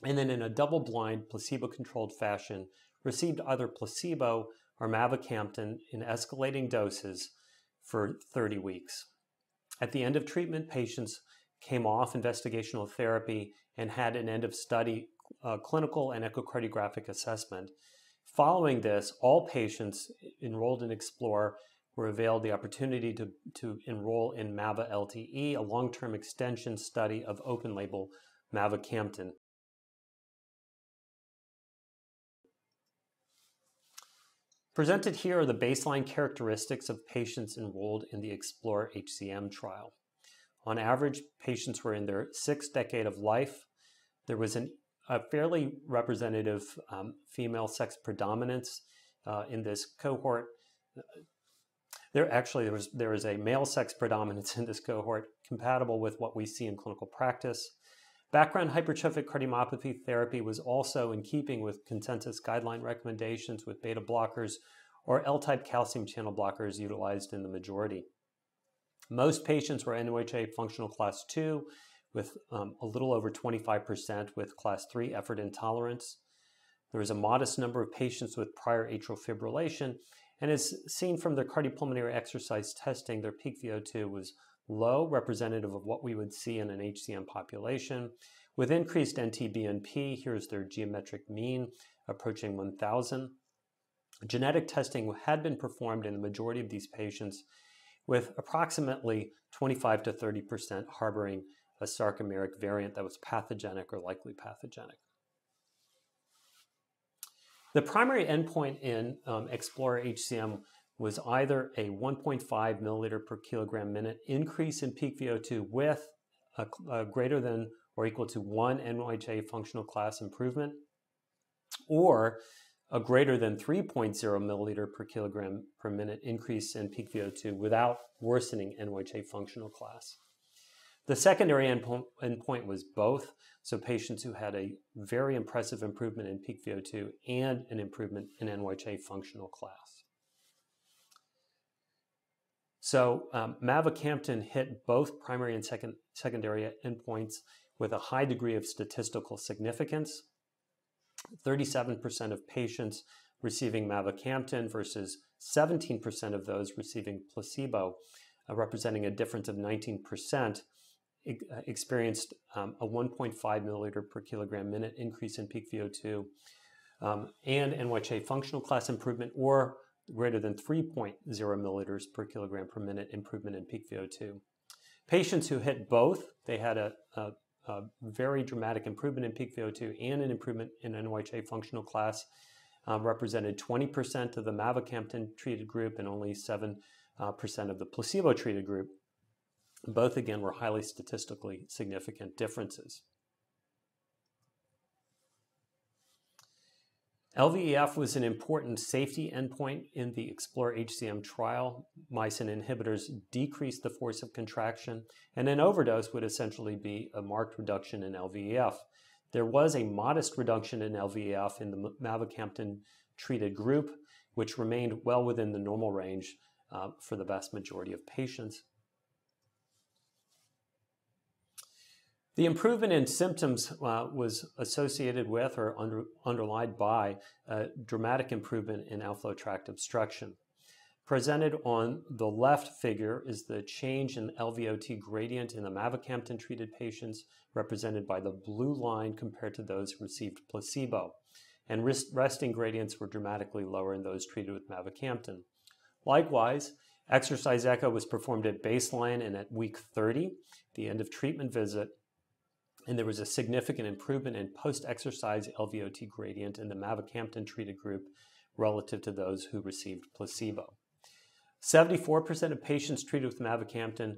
and then in a double-blind, placebo-controlled fashion received either placebo or mavacamten in escalating doses for 30 weeks. At the end of treatment, patients came off investigational therapy and had an end-of-study clinical and echocardiographic assessment. Following this, all patients enrolled in EXPLORER were availed the opportunity to enroll in MAVA-LTE, a long-term extension study of open-label mavacamten. Presented here are the baseline characteristics of patients enrolled in the EXPLORER-HCM trial. On average, patients were in their 6th decade of life. There was a fairly representative female sex predominance in this cohort. There is a male sex predominance in this cohort, compatible with what we see in clinical practice. Background hypertrophic cardiomyopathy therapy was also in keeping with consensus guideline recommendations, with beta blockers or L-type calcium channel blockers utilized in the majority. Most patients were NYHA functional class 2, with a little over 25% with class 3 effort intolerance. There was a modest number of patients with prior atrial fibrillation, and as seen from their cardiopulmonary exercise testing, their peak VO2 was low, representative of what we would see in an HCM population. With increased NT-BNP, here's their geometric mean, approaching 1,000. Genetic testing had been performed in the majority of these patients, with approximately 25 to 30% harboring a sarcomeric variant that was pathogenic or likely pathogenic. The primary endpoint in EXPLORER-HCM was either a 1.5 milliliter per kilogram minute increase in peak VO2 with a greater than or equal to 1 NYHA functional class improvement, or a greater than 3.0 milliliter per kilogram per minute increase in peak VO2 without worsening NYHA functional class. The secondary endpoint was both, so patients who had a very impressive improvement in peak VO2 and an improvement in NYHA functional class. So mavacamten hit both primary and secondary endpoints with a high degree of statistical significance. 37% of patients receiving mavacamten versus 17% of those receiving placebo, representing a difference of 19%, experienced a 1.5 milliliter per kilogram minute increase in peak VO2 and NYHA functional class improvement, or greater than 3.0 milliliters per kilogram per minute improvement in peak VO2. Patients who hit both, they had a very dramatic improvement in peak VO2 and an improvement in NYHA functional class, represented 20% of the mavacamten treated group and only 7% of the placebo treated group. Both, again, were highly statistically significant differences. LVEF was an important safety endpoint in the EXPLORER-HCM trial. Myosin inhibitors decreased the force of contraction, and an overdose would essentially be a marked reduction in LVEF. There was a modest reduction in LVEF in the mavacamten treated group, which remained well within the normal range for the vast majority of patients. The improvement in symptoms was associated with or underlined by a dramatic improvement in outflow tract obstruction. Presented on the left figure is the change in LVOT gradient in the mavacamten treated patients, represented by the blue line compared to those who received placebo. And resting gradients were dramatically lower in those treated with mavacamten. Likewise, exercise echo was performed at baseline and at week 30, the end of treatment visit, and there was a significant improvement in post-exercise LVOT gradient in the mavacamten treated group relative to those who received placebo. 74% of patients treated with mavacamten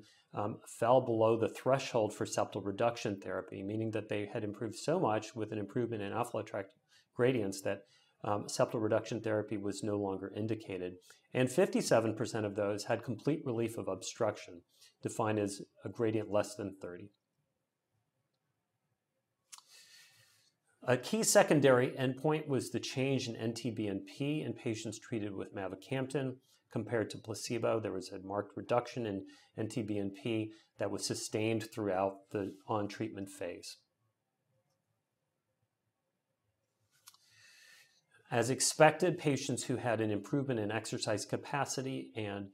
fell below the threshold for septal reduction therapy, meaning that they had improved so much with an improvement in outflow tract gradients that septal reduction therapy was no longer indicated. And 57% of those had complete relief of obstruction, defined as a gradient less than 30. A key secondary endpoint was the change in NT-BNP in patients treated with mavacamten compared to placebo. There was a marked reduction in NT-BNP that was sustained throughout the on-treatment phase. As expected, patients who had an improvement in exercise capacity and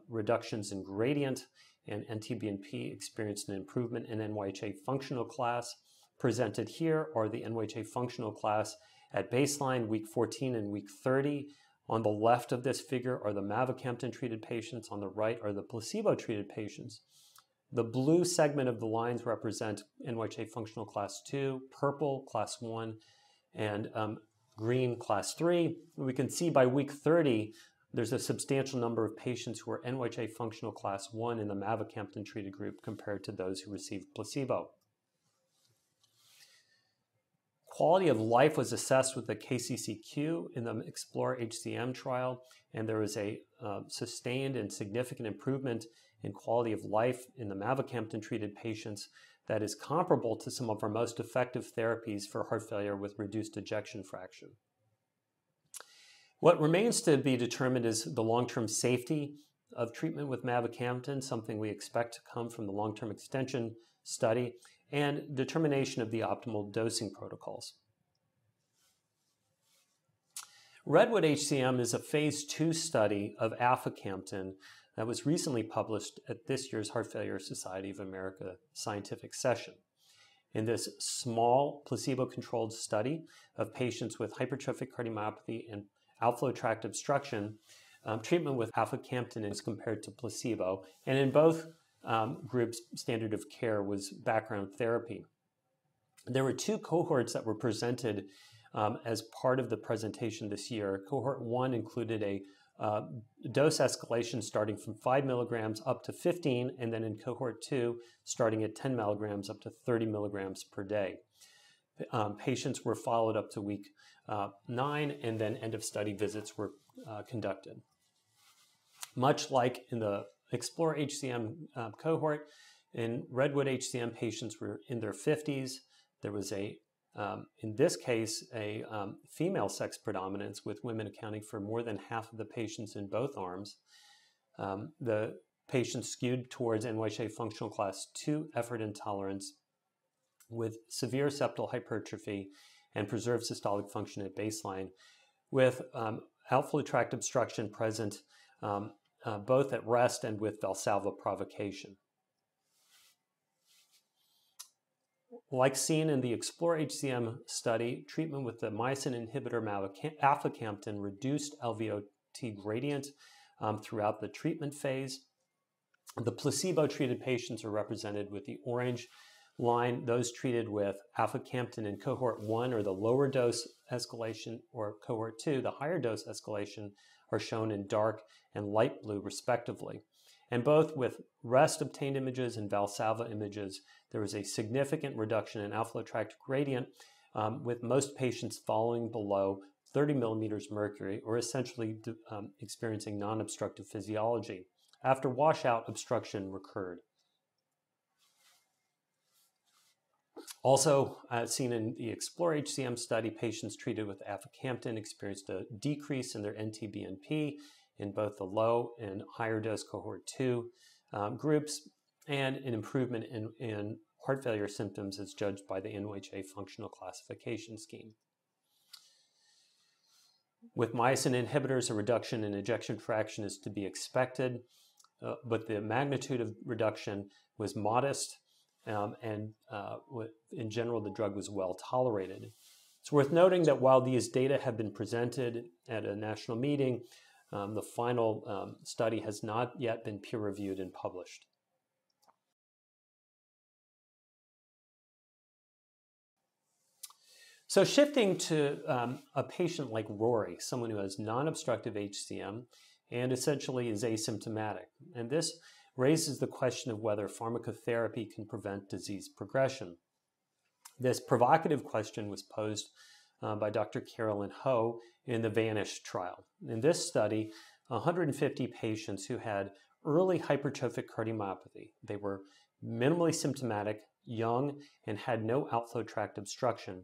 reductions in gradient and NT-BNP experienced an improvement in NYHA functional class. Presented here are the NYHA functional class at baseline, week 14 and week 30. On the left of this figure are the mavacamten-treated patients. On the right are the placebo-treated patients. The blue segment of the lines represent NYHA functional class 2, purple class 1, and green class 3. We can see by week 30, there's a substantial number of patients who are NYHA functional class 1 in the mavacamten-treated group compared to those who received placebo. Quality of life was assessed with the KCCQ in the EXPLORER-HCM trial, and there was a sustained and significant improvement in quality of life in the mavacamten-treated patients that is comparable to some of our most effective therapies for heart failure with reduced ejection fraction. What remains to be determined is the long-term safety of treatment with mavacamten, something we expect to come from the long-term extension study, and determination of the optimal dosing protocols. REDWOOD-HCM is a phase 2 study of aficamten that was recently published at this year's Heart Failure Society of America scientific session. In this small placebo-controlled study of patients with hypertrophic cardiomyopathy and outflow tract obstruction, treatment with aficamten is compared to placebo, and in both groups, standard of care was background therapy. There were 2 cohorts that were presented as part of the presentation this year. Cohort 1 included a dose escalation starting from 5 milligrams up to 15, and then in cohort 2, starting at 10 milligrams up to 30 milligrams per day. Patients were followed up to week 9, and then end of study visits were conducted. Much like in the EXPLORER-HCM cohort, in REDWOOD-HCM patients were in their 50s. There was in this case, a female sex predominance with women accounting for more than half of the patients in both arms. The patients skewed towards NYHA functional class 2 effort intolerance with severe septal hypertrophy and preserved systolic function at baseline, with outflow tract obstruction present both at rest and with Valsalva provocation. Like seen in the EXPLORER-HCM study, treatment with the myosin inhibitor aficamten reduced LVOT gradient throughout the treatment phase. The placebo-treated patients are represented with the orange line. Those treated with aficamten in cohort 1 or the lower dose escalation, or cohort 2, the higher dose escalation, are shown in dark and light blue respectively. And both with rest obtained images and Valsalva images, there was a significant reduction in outflow tract gradient, with most patients falling below 30 millimeters mercury, or essentially experiencing non-obstructive physiology. After washout, obstruction recurred. Also, as seen in the EXPLORER-HCM study, patients treated with aficamten experienced a decrease in their NT-BNP in both the low and higher dose cohort 2 groups, and an improvement in heart failure symptoms as judged by the NYHA functional classification scheme. With myosin inhibitors, a reduction in ejection fraction is to be expected, but the magnitude of reduction was modest, and in general, the drug was well tolerated. It's worth noting that while these data have been presented at a national meeting, the final study has not yet been peer-reviewed and published. So shifting to a patient like Rory, someone who has non-obstructive HCM and essentially is asymptomatic. And this raises the question of whether pharmacotherapy can prevent disease progression. This provocative question was posed by Dr. Carolyn Ho in the VANISH trial. In this study, 150 patients who had early hypertrophic cardiomyopathy, they were minimally symptomatic, young, and had no outflow tract obstruction,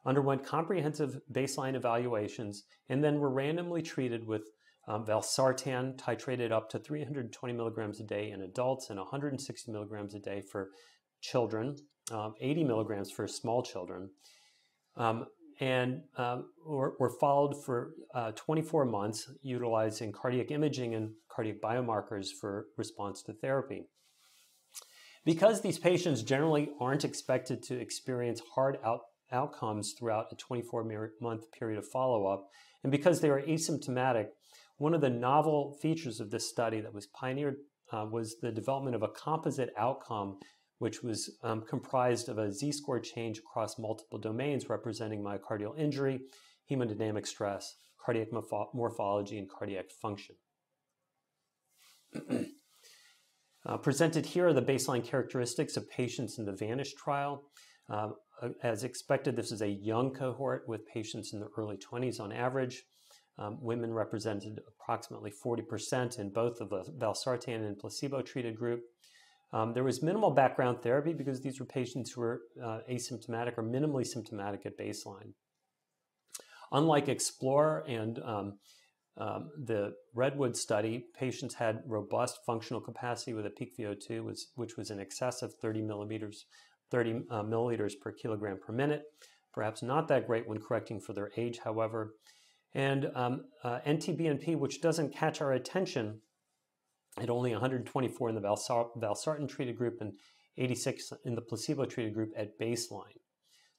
underwent comprehensive baseline evaluations, and then were randomly treated with valsartan titrated up to 320 milligrams a day in adults and 160 milligrams a day for children, 80 milligrams for small children, and were followed for 24 months utilizing cardiac imaging and cardiac biomarkers for response to therapy. Because these patients generally aren't expected to experience hard outcomes throughout a 24-month period of follow-up, and because they are asymptomatic, one of the novel features of this study that was pioneered was the development of a composite outcome, which was comprised of a Z-score change across multiple domains representing myocardial injury, hemodynamic stress, cardiac morphology, and cardiac function. Presented here are the baseline characteristics of patients in the VANISH trial. As expected, this is a young cohort with patients in the early 20s on average. Women represented approximately 40% in both of the valsartan and placebo-treated group. There was minimal background therapy because these were patients who were asymptomatic or minimally symptomatic at baseline. Unlike EXPLORER and the REDWOOD study, patients had robust functional capacity with a peak VO2, which was in excess of 30 milliliters per kilogram per minute. Perhaps not that great when correcting for their age, however. And NT-BNP, which doesn't catch our attention, at only 124 in the valsartan-treated group and 86 in the placebo-treated group at baseline.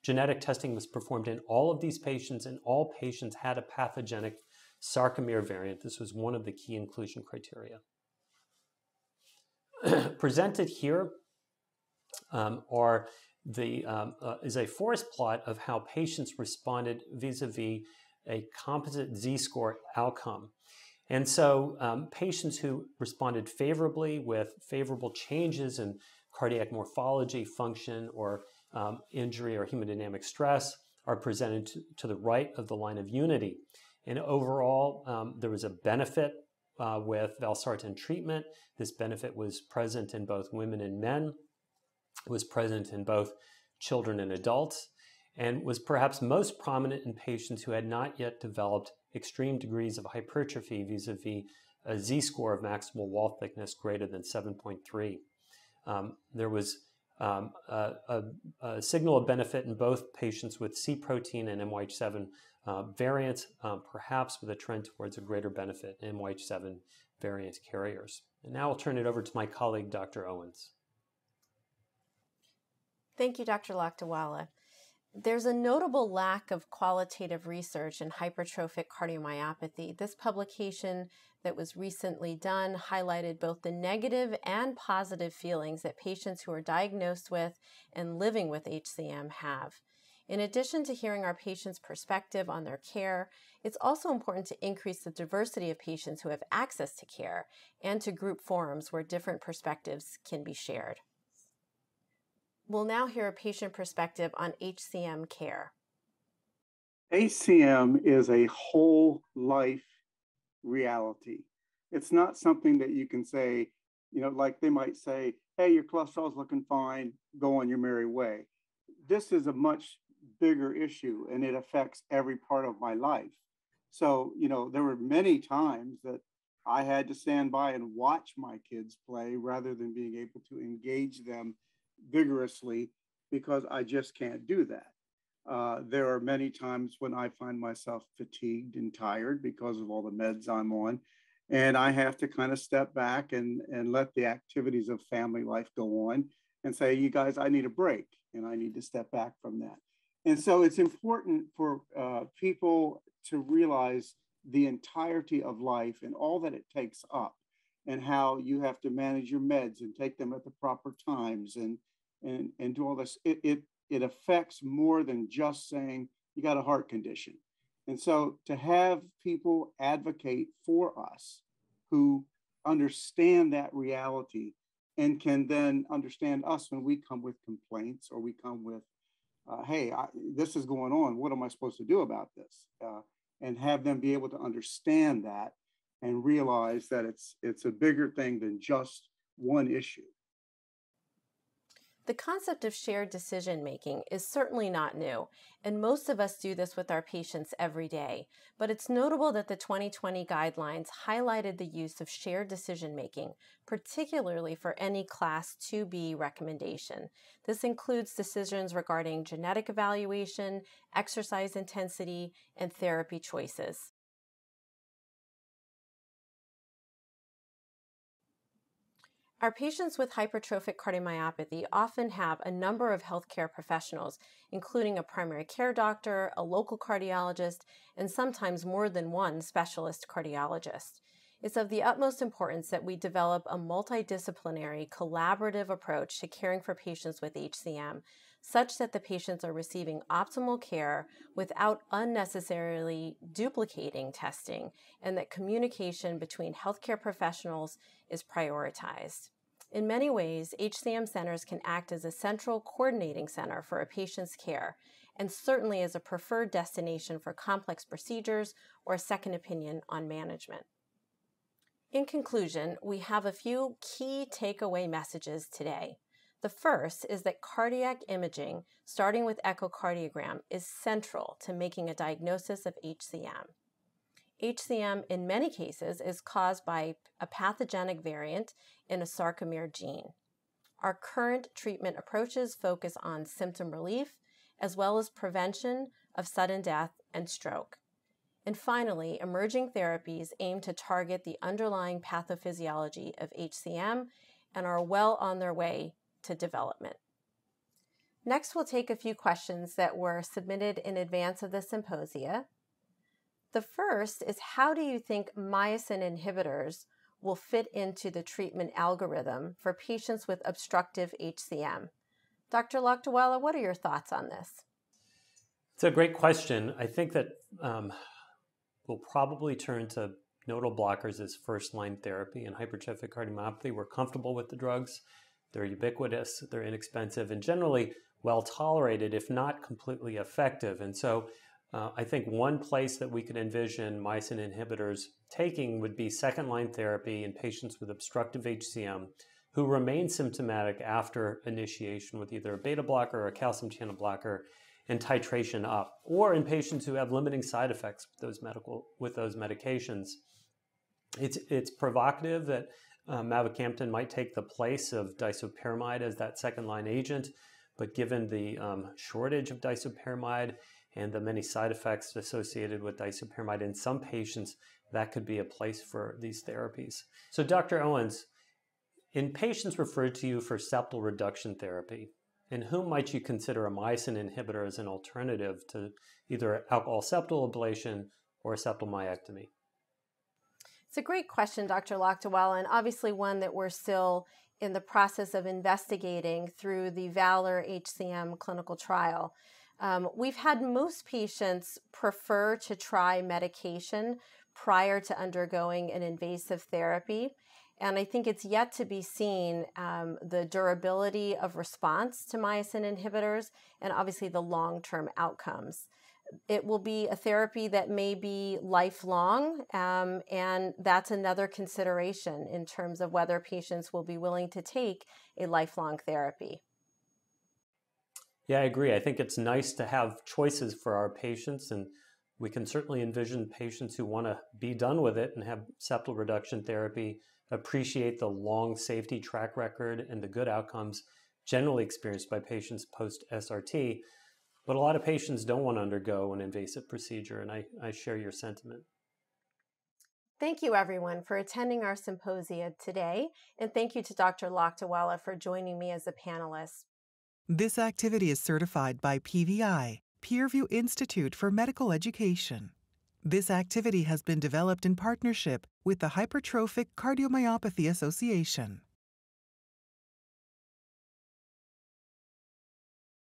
Genetic testing was performed in all of these patients, and all patients had a pathogenic Sarcomere variant. This was one of the key inclusion criteria. Presented here is a forest plot of how patients responded vis-a-vis a composite Z-score outcome. And so patients who responded favorably with favorable changes in cardiac morphology, function, or injury or hemodynamic stress are presented to the right of the line of unity. And overall, there was a benefit with valsartan treatment. This benefit was present in both women and men, was present in both children and adults, and was perhaps most prominent in patients who had not yet developed extreme degrees of hypertrophy vis-a-vis a Z-score of maximal wall thickness greater than 7.3. There was a signal of benefit in both patients with C protein and MYH7 variants, perhaps with a trend towards a greater benefit in MYH7 variant carriers. And now I'll turn it over to my colleague, Dr. Owens. Thank you, Dr. Lakdawala. There's a notable lack of qualitative research in hypertrophic cardiomyopathy. This publication that was recently done highlighted both the negative and positive feelings that patients who are diagnosed with and living with HCM have. In addition to hearing our patients' perspective on their care, it's also important to increase the diversity of patients who have access to care and to group forums where different perspectives can be shared. We'll now hear a patient perspective on HCM care. HCM is a whole life reality. It's not something that you can say, like they might say, hey, your cholesterol's looking fine, go on your merry way. This is a much bigger issue and it affects every part of my life. So, there were many times that I had to stand by and watch my kids play rather than being able to engage them vigorously because I just can't do that. There are many times when I find myself fatigued and tired because of all the meds I'm on, and I have to kind of step back and let the activities of family life go on and say, you guys, I need a break and I need to step back from that. And so it's important for people to realize the entirety of life and all that it takes up, and how you have to manage your meds and take them at the proper times and do all this. It affects more than just saying you got a heart condition. And so to have people advocate for us who understand that reality and can then understand us when we come with complaints or we come with hey, this is going on. What am I supposed to do about this? And have them be able to understand that and realize that it's a bigger thing than just one issue. The concept of shared decision-making is certainly not new, and most of us do this with our patients every day. But it's notable that the 2020 guidelines highlighted the use of shared decision-making, particularly for any Class 2B recommendation. This includes decisions regarding genetic evaluation, exercise intensity, and therapy choices. Our patients with hypertrophic cardiomyopathy often have a number of healthcare professionals, including a primary care doctor, a local cardiologist, and sometimes more than one specialist cardiologist. It's of the utmost importance that we develop a multidisciplinary, collaborative approach to caring for patients with HCM, such that the patients are receiving optimal care without unnecessarily duplicating testing, and that communication between healthcare professionals is prioritized. In many ways, HCM centers can act as a central coordinating center for a patient's care, and certainly as a preferred destination for complex procedures or a second opinion on management. In conclusion, we have a few key takeaway messages today. The first is that cardiac imaging, starting with echocardiogram, is central to making a diagnosis of HCM. HCM, in many cases, is caused by a pathogenic variant in a sarcomere gene. Our current treatment approaches focus on symptom relief, as well as prevention of sudden death and stroke. And finally, emerging therapies aim to target the underlying pathophysiology of HCM and are well on their way to development. Next, we'll take a few questions that were submitted in advance of the symposia. The first is, how do you think myosin inhibitors will fit into the treatment algorithm for patients with obstructive HCM? Dr. Lakdawala, what are your thoughts on this? It's a great question. I think that we'll probably turn to nodal blockers as first-line therapy in hypertrophic cardiomyopathy. We're comfortable with the drugs. They're ubiquitous, they're inexpensive, and generally well-tolerated, if not completely effective. And so I think one place that we could envision myosin inhibitors taking would be second-line therapy in patients with obstructive HCM who remain symptomatic after initiation with either a beta blocker or a calcium channel blocker and titration up, or in patients who have limiting side effects with those medications. It's provocative that mavacamten might take the place of disopyramide as that second-line agent, but given the shortage of disopyramide and the many side effects associated with disopyramide in some patients, that could be a place for these therapies. So Dr. Owens, in patients referred to you for septal reduction therapy, in whom might you consider a myosin inhibitor as an alternative to either alcohol septal ablation or a septal myectomy? It's a great question, Dr. Lakdawala, and obviously one that we're still in the process of investigating through the VALOR HCM clinical trial. We've had most patients prefer to try medication prior to undergoing an invasive therapy. And I think it's yet to be seen the durability of response to myosin inhibitors and obviously the long-term outcomes. It will be a therapy that may be lifelong, and that's another consideration in terms of whether patients will be willing to take a lifelong therapy. Yeah, I agree. I think it's nice to have choices for our patients, and we can certainly envision patients who want to be done with it and have septal reduction therapy appreciate the long safety track record and the good outcomes generally experienced by patients post-SRT. But a lot of patients don't want to undergo an invasive procedure, and I share your sentiment. Thank you, everyone, for attending our symposia today, and thank you to Dr. Lakdawala for joining me as a panelist. This activity is certified by PVI, Peerview Institute for Medical Education. This activity has been developed in partnership with the Hypertrophic Cardiomyopathy Association.